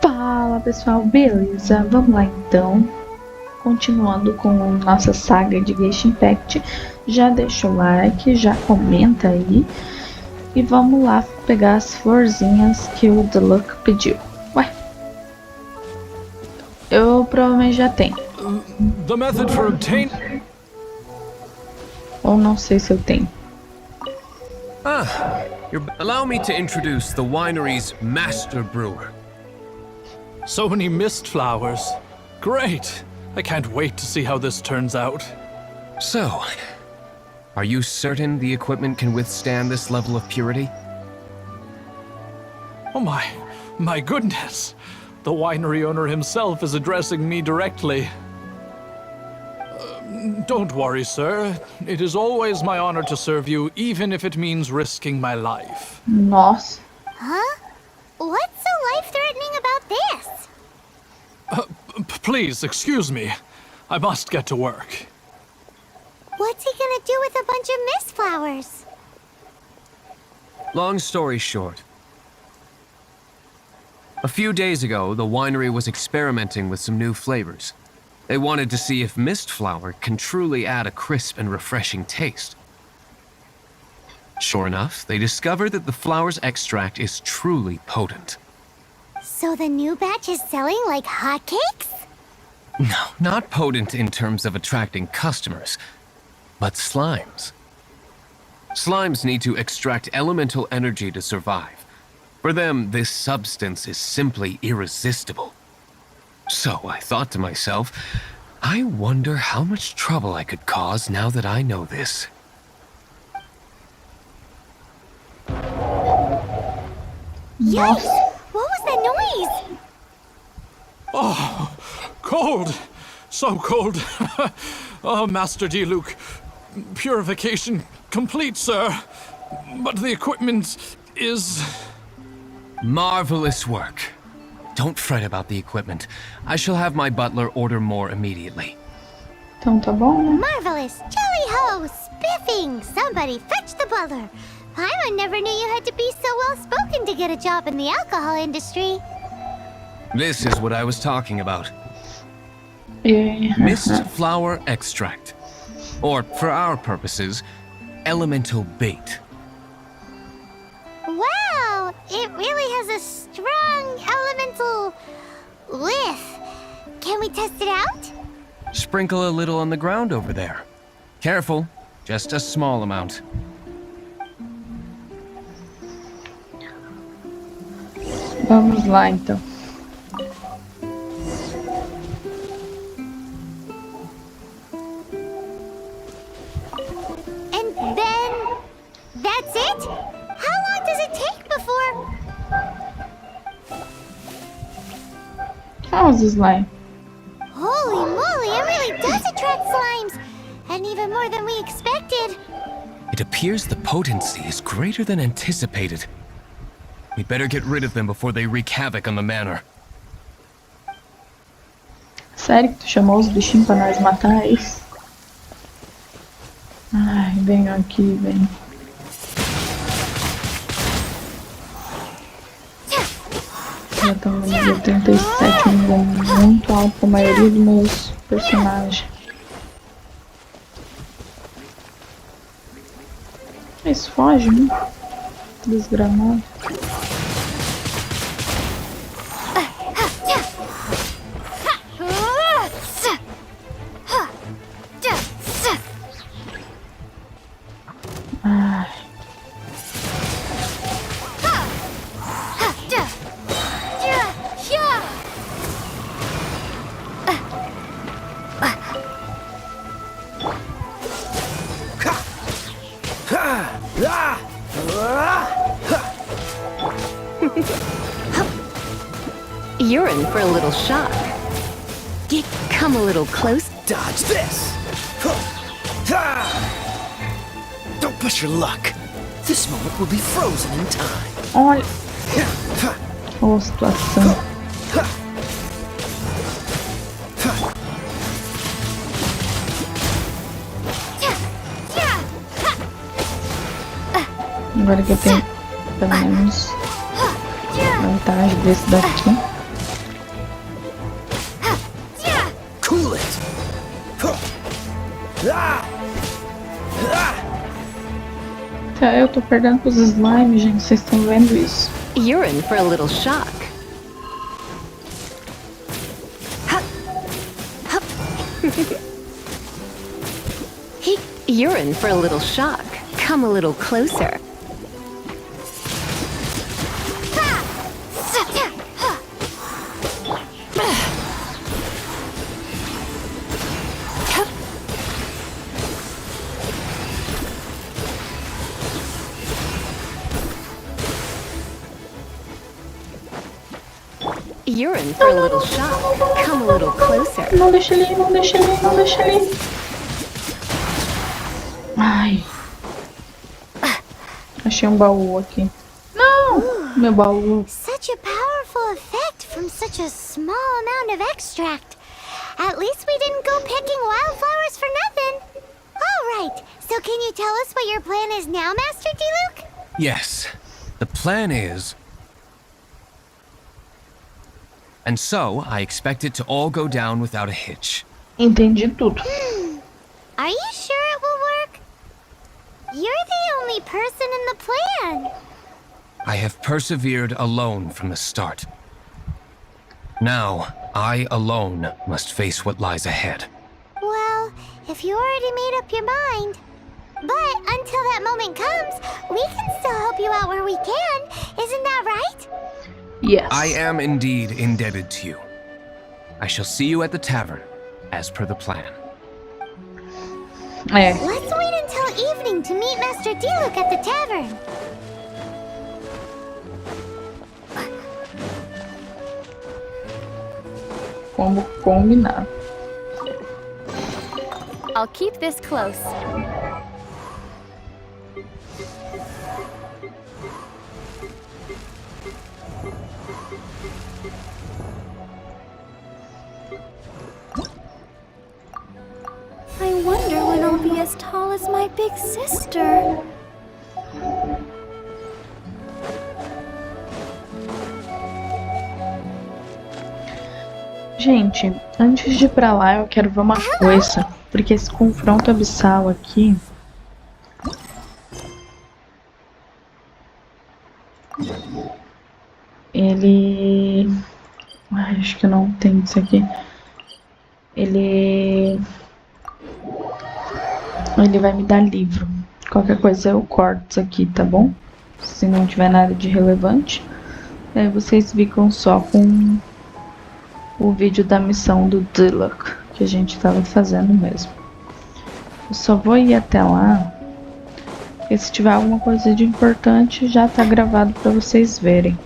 Fala pessoal, beleza? Vamos lá então. Continuando com nossa saga de Genshin Impact. Já deixa o like, já comenta aí. E vamos lá pegar as florzinhas que o Deluxe pediu. Ué, eu provavelmente já tenho. The method for obtaining. Ou não sei se eu tenho. Allow me to introduce the winery's master brewer. So many mist flowers. Great! I can't wait to see how this turns out. So, are you certain the equipment can withstand this level of purity? Oh my goodness! The winery owner himself is addressing me directly. Don't worry, sir. It is always my honor to serve you, even if it means risking my life. Nossa. Huh? What's so life-threatening about this? Please, excuse me. I must get to work. What's he gonna do with a bunch of mist flowers? Long story short. A few days ago, the winery was experimenting with some new flavors. They wanted to see if mist flower can truly add a crisp and refreshing taste. Sure enough, they discovered that the flower's extract is truly potent. So the new batch is selling like hotcakes? No, not potent in terms of attracting customers, but slimes. Slimes need to extract elemental energy to survive. For them, this substance is simply irresistible. So I thought to myself, I wonder how much trouble I could cause now that I know this. Yikes! What was that noise? Oh, cold! So cold. Oh, Master Diluc. Purification complete, sir. But the equipment is... Marvelous work. Don't fret about the equipment. I shall have my butler order more immediately. Então tá bom, né? Marvelous! Jolly ho! Spiffing! Somebody fetch the butler! Paimon never knew you had to be so well-spoken to get a job in the alcohol industry. This is what I was talking about. E... Mist flower extract. Or, for our purposes, elemental bait. Wow! It really has a strong elemental whiff. Can we test it out? Sprinkle a little on the ground over there. Careful, just a small amount. Vamos lá então. And then... that's it? How long does it take before... How's this slime? Holy moly, it really does attract slimes! And even more than we expected. It appears the potency is greater than anticipated. We'd better get rid of them before they wreak havoc on the manor. Sério que tu chamou os bichinhos pra nós matar eles? Ai, vem aqui, vem. Já estamos no nível 37, um nível muito alto pra maioria dos meus personagens. Eles fogem, né? Desgramado. Ai. You're in for a little shock. Come a little close. Dodge this! Don't push your luck. This moment will be frozen in time. Olha. Olha a situação. Agora que eu tenho pelo menos vantagem desse daqui. Tá, eu tô perdendo pros slime, gente. Vocês estão vendo isso? You're in for a little shock. You're in for a little shock. Come a little closer. You're in for a little shock. Come a little closer. Não deixa ele ir, não deixa ele ir, não deixa ele ir. Ai. Achei um baú aqui. Não! Meu baú. Such a powerful effect from such a small amount of extract. At least we didn't go picking wildflowers for nothing. All right, so can you tell us what your plan is now, Master Diluc? Yes, the plan is... And so, I expect it to all go down without a hitch. Entendi tudo. Are you sure it will work? You're the only person in the plan. I have persevered alone from the start. Now, I alone must face what lies ahead. Well, if you already made up your mind. But until that moment comes, we can still help you out where we can. Isn't that right? Yes. I am indeed indebted to you. I shall see you at the tavern, as per the plan. É. Let's wait until evening to meet Master Diluc at the tavern. Como combinado. I'll keep this close. I wonder when I'll be as tall as my big sister. Gente, antes de ir pra lá, eu quero ver uma coisa. Porque esse confronto abissal aqui... Ele... Ai, acho que não tem isso aqui. Ele vai me dar livro. Qualquer coisa eu corto isso aqui, tá bom? Se não tiver nada de relevante. Aí vocês ficam só com o vídeo da missão do Diluc, que a gente tava fazendo mesmo. Eu só vou ir até lá, porque se tiver alguma coisa de importante, já tá gravado pra vocês verem.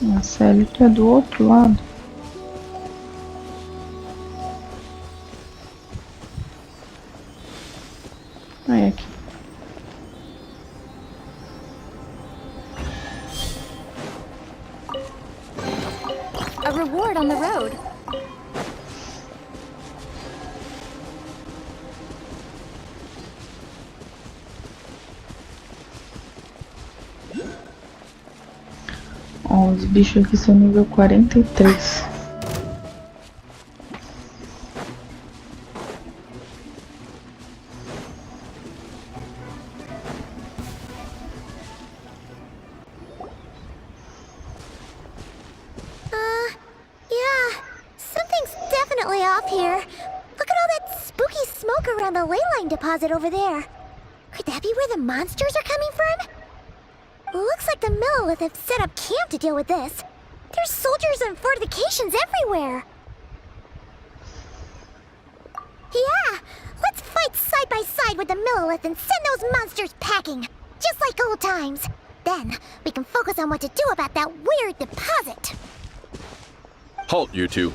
Nossa, ele tá do outro lado. Aí aqui. A reward on the road. Ó, os bichos aqui são nível 43. Yeah, something's definitely off here. Look at all that spooky smoke around the ley line deposit over there. Could that be where the monsters are coming from? Looks like the Millilith have set up camp to deal with this. There's soldiers and fortifications everywhere. Yeah, let's fight side by side with the Millilith and send those monsters packing. Just like old times. Then, we can focus on what to do about that weird deposit. Halt, you two.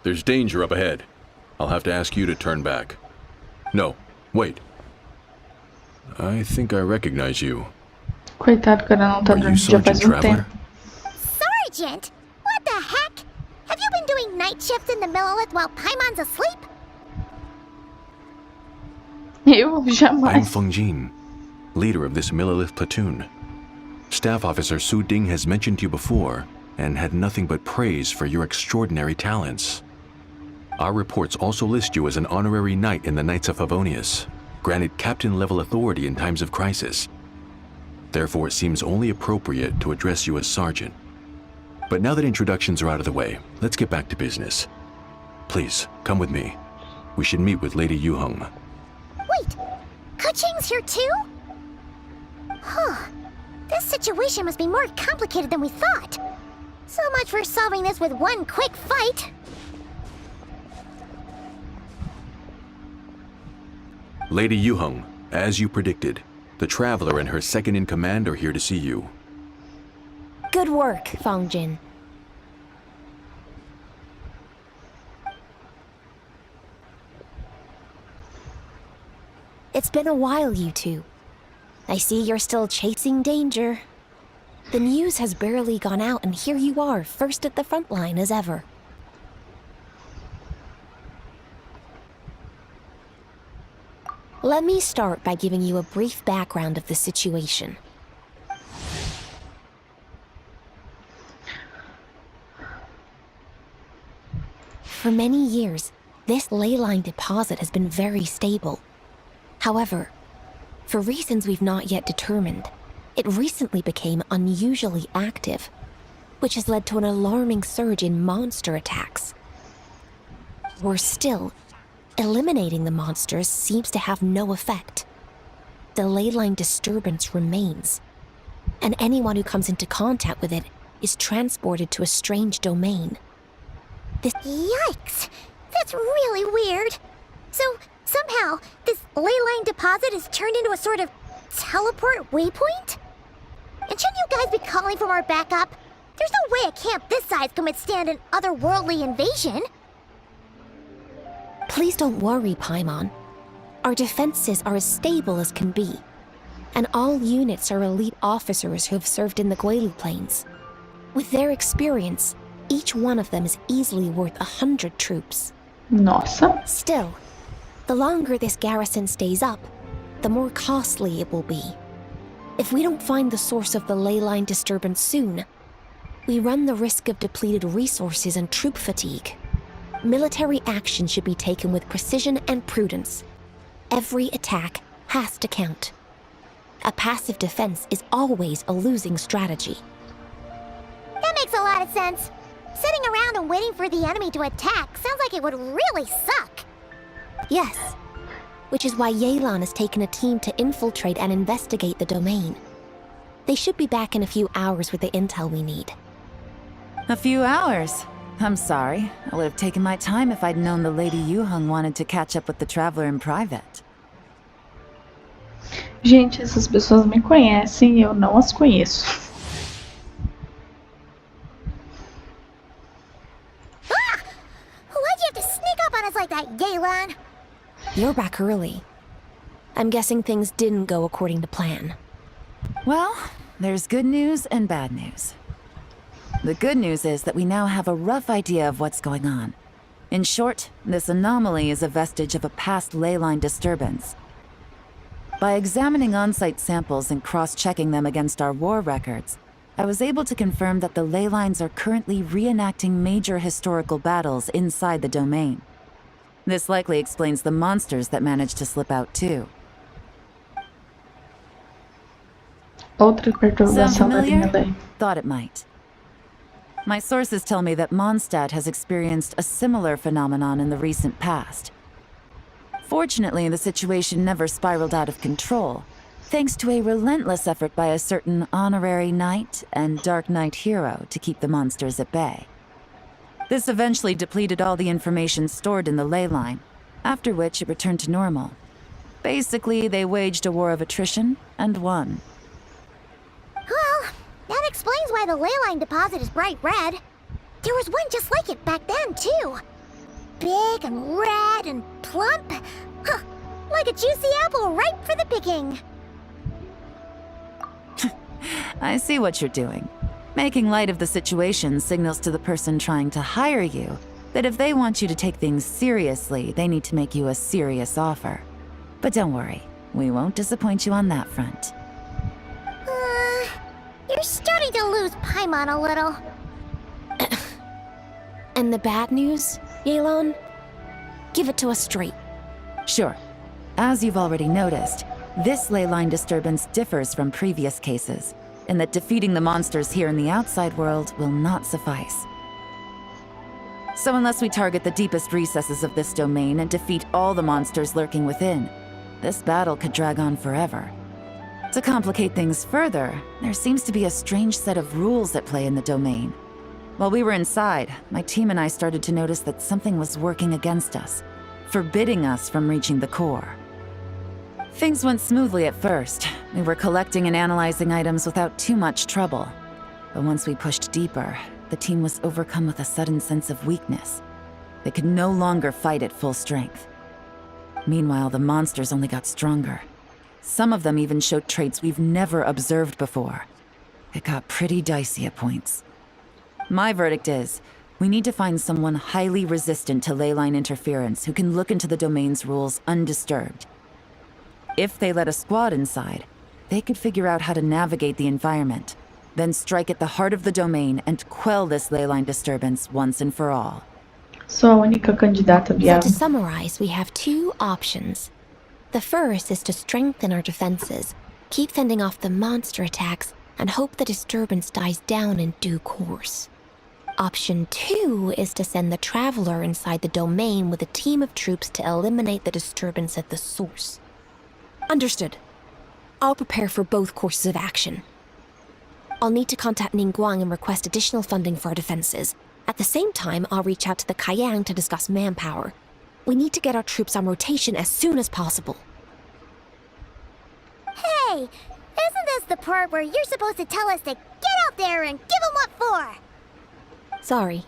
There's danger up ahead. I'll have to ask you to turn back. No, wait. I think I recognize you. Coitado, o cara não tá Are you dormindo já faz Sergeant tempo. Traveler? Sergeant? What the heck? Have you been doing night shifts in the Millilith while Paimon's asleep? Eu I'm jamais. Feng Jin. leader of this Millilith platoon. Staff Officer Su Ding has mentioned you before and had nothing but praise for your extraordinary talents. Our reports also list you as an honorary knight in the Knights of Favonius, granted captain-level authority in times of crisis. Therefore, it seems only appropriate to address you as Sergeant. But now that introductions are out of the way, let's get back to business. Please, come with me. We should meet with Lady Yuheng. Wait, Keqing's here too? Huh. This situation must be more complicated than we thought. So much for solving this with one quick fight. Lady Yuheng, as you predicted, the Traveler and her second-in-command are here to see you. Good work, Fangjin. It's been a while, you two. I see you're still chasing danger. The news has barely gone out, and here you are, first at the front line as ever. Let me start by giving you a brief background of the situation. For many years, this ley line deposit has been very stable. However, for reasons we've not yet determined, it recently became unusually active, which has led to an alarming surge in monster attacks. Worse still, eliminating the monsters seems to have no effect. The ley line disturbance remains, and anyone who comes into contact with it is transported to a strange domain. Yikes! That's really weird. So, somehow, this ley line deposit is turned into a sort of teleport waypoint? And shouldn't you guys be calling for more backup? There's no way a camp this size can withstand an otherworldly invasion. Please don't worry, Paimon. Our defenses are as stable as can be, and all units are elite officers who have served in the Guelu Plains. With their experience, each one of them is easily worth 100 troops. Nossa. Still, the longer this garrison stays up, the more costly it will be. If we don't find the source of the ley line disturbance soon, we run the risk of depleted resources and troop fatigue. Military action should be taken with precision and prudence. Every attack has to count. A passive defense is always a losing strategy. That makes a lot of sense. Sitting around and waiting for the enemy to attack sounds like it would really suck. Yes, which is why Yelan has taken a team to infiltrate and investigate the domain. They should be back in a few hours with the intel we need. A few hours? I'm sorry. I would have taken my time if I'd known the Lady Yuheng wanted to catch up with the Traveler in private. Gente, essas pessoas me conhecem e eu não as conheço. Ah! Why'd you have to sneak up on us like that, Yelan? You're back early. I'm guessing things didn't go according to plan. Well, there's good news and bad news. The good news is that we now have a rough idea of what's going on. In short, this anomaly is a vestige of a past ley line disturbance. By examining on-site samples and cross-checking them against our war records, I was able to confirm that the ley lines are currently reenacting major historical battles inside the domain. This likely explains the monsters that managed to slip out too. Outra Sound perturbação da linha familiar? daí. Thought it might. My sources tell me that Mondstadt has experienced a similar phenomenon in the recent past. Fortunately, the situation never spiraled out of control, thanks to a relentless effort by a certain honorary knight and dark knight hero to keep the monsters at bay. This eventually depleted all the information stored in the ley line, after which it returned to normal. Basically, they waged a war of attrition and won. Well, that explains why the ley line deposit is bright red. There was one just like it back then, too. Big and red and plump. Huh, like a juicy apple ripe for the picking. I see what you're doing. Making light of the situation signals to the person trying to hire you that if they want you to take things seriously, they need to make you a serious offer. But don't worry, We won't disappoint you on that front. You're starting to lose Paimon a little. And the bad news, Yelan? Give it to us straight. Sure. As you've already noticed, this ley line disturbance differs from previous cases, in that defeating the monsters here in the outside world will not suffice. So unless we target the deepest recesses of this domain and defeat all the monsters lurking within, this battle could drag on forever. To complicate things further, there seems to be a strange set of rules at play in the domain. While we were inside, my team and I started to notice that something was working against us, forbidding us from reaching the core. Things went smoothly at first. We were collecting and analyzing items without too much trouble. But once we pushed deeper, the team was overcome with a sudden sense of weakness. They could no longer fight at full strength. Meanwhile, the monsters only got stronger. Some of them even showed traits we've never observed before. It got pretty dicey at points. My verdict is, we need to find someone highly resistant to ley line interference who can look into the domain's rules undisturbed. If they let a squad inside, they could figure out how to navigate the environment, then strike at the heart of the domain and quell this ley line disturbance once and for all. Sou a única candidata So viável. to summarize, we have two options. The first is to strengthen our defenses, keep fending off the monster attacks, and hope the disturbance dies down in due course. Option 2 is to send the Traveler inside the domain with a team of troops to eliminate the disturbance at the source. Understood. I'll prepare for both courses of action. I'll need to contact Ningguang and request additional funding for our defenses. At the same time, I'll reach out to the Kayang to discuss manpower. We need to get our troops on rotation as soon as possible. Hey, isn't this the part where you're supposed to tell us to get out there and give them what for? Sorry,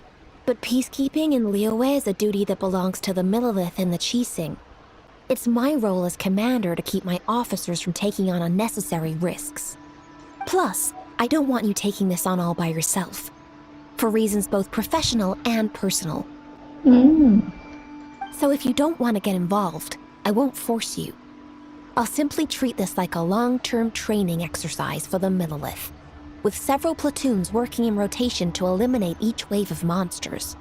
but peacekeeping in Liyue is a duty that belongs to the Millelith and the Qixing. It's my role as commander to keep my officers from taking on unnecessary risks. Plus, I don't want you taking this on all by yourself. For reasons both professional and personal. So if you don't want to get involved, I won't force you. I'll simply treat this like a long-term training exercise for the Millelith, with several platoons working in rotation to eliminate each wave of monsters.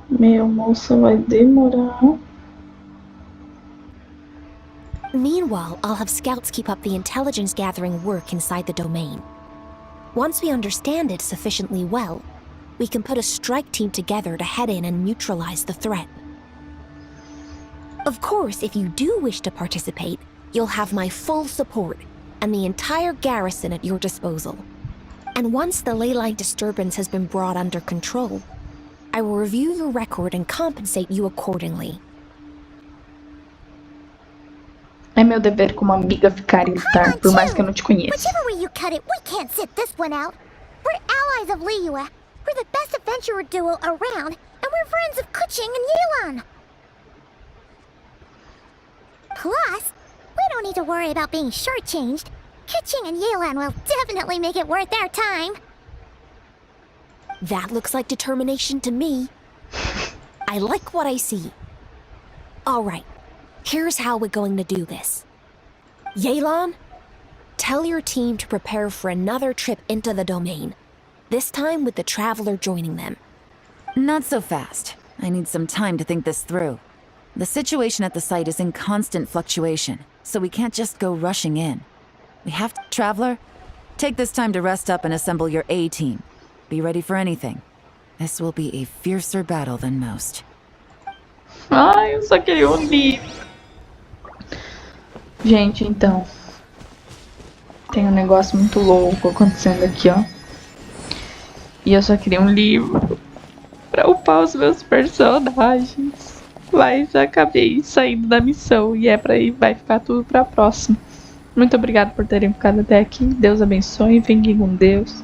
Meu, moça, vai demorar. Meanwhile, I'll have scouts keep up the intelligence-gathering work inside the domain. Once we understand it sufficiently well, we can put a strike team together to head in and neutralize the threat. Of course, if you do wish to participate, you'll have my full support and the entire garrison at your disposal. And once the ley line disturbance has been brought under control, I will review your record and compensate you accordingly. É meu dever como amiga ficar e lutar, por mais que eu não te conheça. Whichever way you cut it, we can't sit this one out. We're allies of Liyue. We're the best adventurer duo around, and we're friends of Keqing and Yelan. Plus, we don't need to worry about being shortchanged. Keqing and Yelan will definitely make it worth their time. That looks like determination to me. I like what I see. All right, here's how we're going to do this. Yelan, tell your team to prepare for another trip into the domain, this time with the Traveler joining them. Not so fast. I need some time to think this through. The situation at the site is in constant fluctuation, so we can't just go rushing in. We have to... Traveler, take this time to rest up and assemble your A-team. Be ready for anything. This will be a fiercer battle than most. Ai, eu só queria um livro. Gente, então. Tem um negócio muito louco acontecendo aqui, ó. E eu só queria um livro pra upar os meus personagens. Mas acabei saindo da missão e vai ficar tudo pra próxima. Muito obrigada por terem ficado até aqui. Deus abençoe, fiquem com Deus.